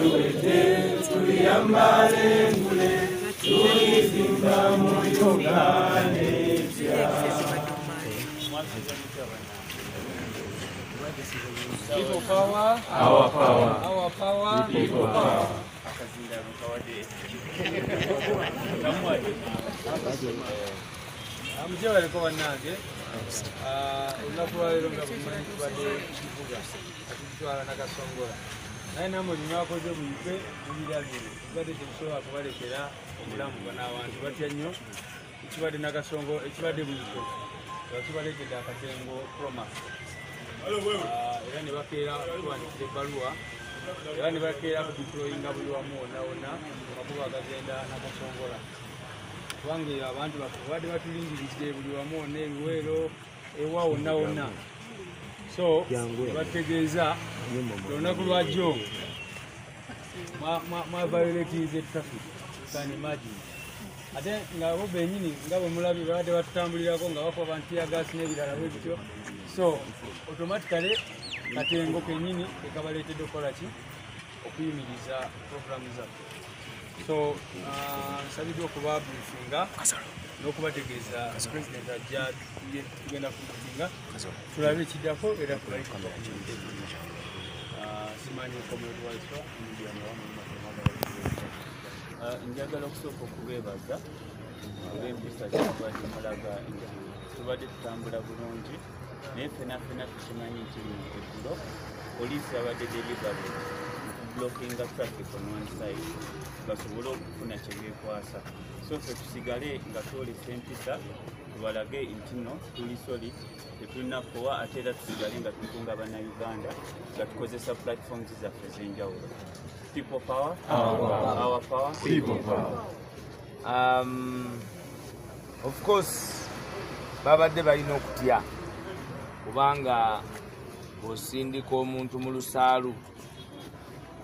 tuwete tuliyambale ngule tulizimba muyungane People power, our power, our power, people power. Amjia walikuwa wanage unakuwa ilonga kumani kubade kivuga atutwala nakasongola naye namwe nyako je muyipe mubirabire kubade tebisobola kubalekera omulamu bana abantu batya nnyo ekibadde nakasongo ekibadde muyipe bakibalekedde akatengo promise era ne bakeera tuwandikira ebbaluwa era ne bakeera kudiployinga buli wamu wonna wonna amakubo agagenda nakasongola kubanga abantu bakubadde batulindiridde buli wamu wonna ebiweero ewa wonna wonna so bategeeza olunaku lwajjo mwaviolatize traffic can imagine ate nga bo bennyini nga bwe mulabye babadde batutambulirako nga bakuba abantu yagasi n'ebirala bwe bityo so automatically katengo kennyini ekabaleetedde okukola ki okuyimiriza programu zaffe so nsabiddwa okuba briefinga n'okubategeeza president ajja tugenda kubutinga tulabe ekiddako era tulaikanga kukimite simanyi community waiswa njagala okusooka okubeebaza olw'empisa kyetubadde mulaga nti tubadde tutambula bulungi naye ffenna tukimanyi nti eggulo poliisi yabadde delivery blockinga traffic on one side basobole okufuna kyebeekwasa so ffe tusigale nga twolesa empisa tubalage nti no tuli soli tetulina kkowa ate era tusigale nga tukunga bannayuganda nga tukozesa platforms zaffe ez'enjawulo people power, our power, people power. Of course babadde balina okutya kubanga osindika omuntu mu lusaalu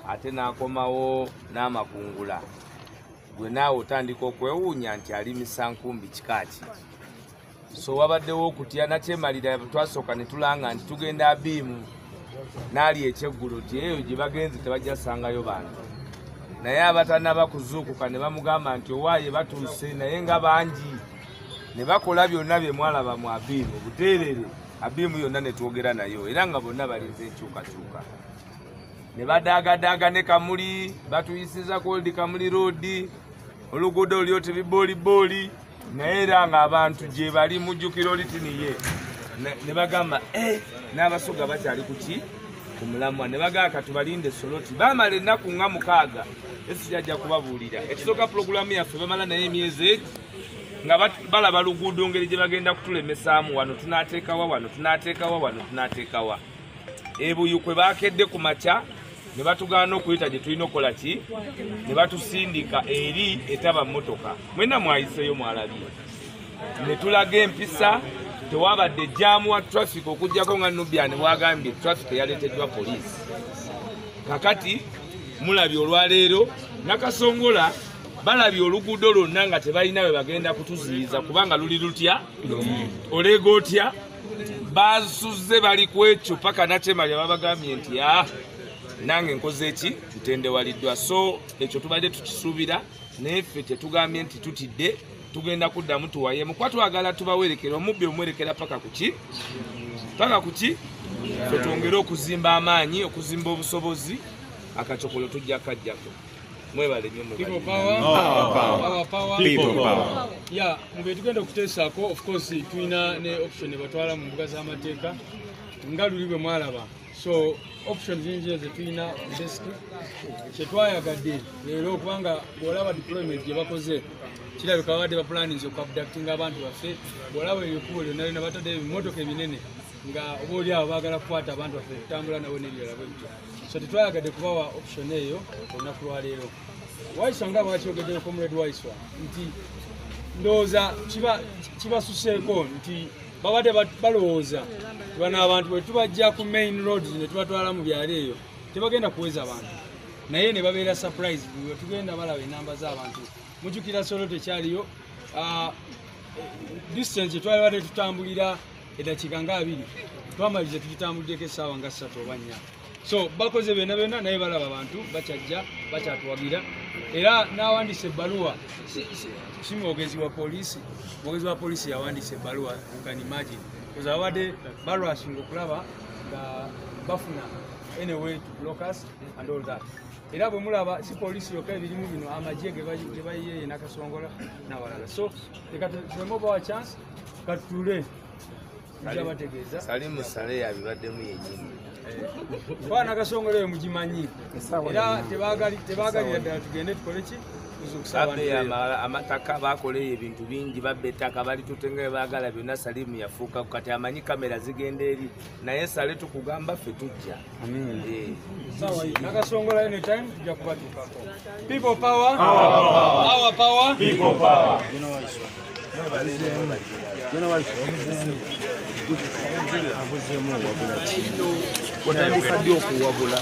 ate n'akomawo n'amakungula gwe naawe otandika okwewuunya nti alimisa nkumbi kikaaki so wabaddewo okutya nakyemalira twasooka ne tulanga nti tugenda abiimu n'ali ekyeggulo ti eyo gye bagenzi tebajjasangayo bantu naye abatanaba kuzuukuka ne bamugamba nti owaaye batuuse naye nga bangi ne bakola byonna bye mwalaba mu abiimu buteerere abiimu yonna ne twogera nayo era nga bonna balinze enkyukakyuka ne badaagadaaga ne Kamuli batuyisiza Cold Kamuli Road oluguudo olyo tebiboolibooli naye era ng'abantu gye bali mujjukiro litiniye ne bagamba n'abasoga bakyali kuki ku mulamwa ne bagamba katubalinde soloti baamala ennaku nga 6 esijajja kubabuulira ekisooka pulogulaamu yaffe bamala naye emyezi egi nga balaba luguudo ngeri gye bagenda kutulemesaamu wano tunaateekawa wano tunaateekawa wano tunaateekawa ebuyu kwe baakedde ku makya ne batugaana okuyita gye tulina okukola ki ne batusindika eri etaba mmotoka mwena mwayiseyo mwalabye ne tulaga empisa tewabadde jaamu wa traffic okujjako nga Nubian bwagambye traffic yaleeteddwa poliisi kakati mulabye olwaleero nakasongola balabye oluguudo lwonna nga tebalina we bagenda kutuziyiza kubanga luli lutya olega otya basuze bali ku ekyo paka nakyemalya babagambye nti nange nkoze eki ntendewaliddwa so ekyo tubadde tukisuubira naye ffe tetugambye nti tutidde tugenda kuddamu tuwaye mukuba twagala tubawerekera omubbi omwerekera paka kuki ffe twongere okuzimba amaanyi okuzimba obusobozi akacokolo tujja kajjako mwebale nnyo people power, People power. Yeah, mbe tugenda okuteesaako of course tulina ne option batwala mu mbuga z'amateeka nga luli bwe mwalaba so options nyingi ze tulina desk kyetwayagadde leero kubanga bw'olaba deployment gye bakoze kirabika babadde baplaninze okuabductinga abantu baffe bw'olaba ebikubo lyonna lyonna batadde ebimotoka ebinene nga oba oli abo baagala kukwata abantu baffe kutambula nabo n'ebirala bwe bityo so tetwayagadde kubawa option eyo olunaku lwaleero Waiswa nga bwakyogeddeko Comrade Waiswa nti ndowooza kibasuseeko nti babadde balowooza bano abantu bwe tubajja ku main roads ne tubatwala mu byalo eyo tebagenda kuweza abantu naye ne babeera surprise bwe tugenda balaba enamba z'abantu mujjukira solo tekyaliyo distance twali badde tutambulira eddakiika nga 2 twamalize tugitambuliddeko essaawa nga 3 oba 4 so bakoze bena naye balaba abantu bachajja bachatuwagira era nawandise ebbaluwa si mwogezi wa polisi yawandise ebbaluwa you can imagine because abadde balwasinga okulaba nga bafuna any way to block us and all that era bwe mulaba si polisi yokka ebirimu bino amagye ge bayiye Nakasongola n'abalala so leka tulemobawa chance katule njabategeeza Salimu Sale yabibaddemu yennyini kwa Nakasongola eyo mugimanyi era tebagalira ddala tugende tukole ki amataka bakoleyo ebintu bingi babba ettaka balitutenga baagala byonna Salimu yafuuka kati amanyi kamera zigenda eri naye Sale tukugamba ffe tujja Nakasongola anytime tujja kubatukako people power our power People power. otandika ddi okuwabula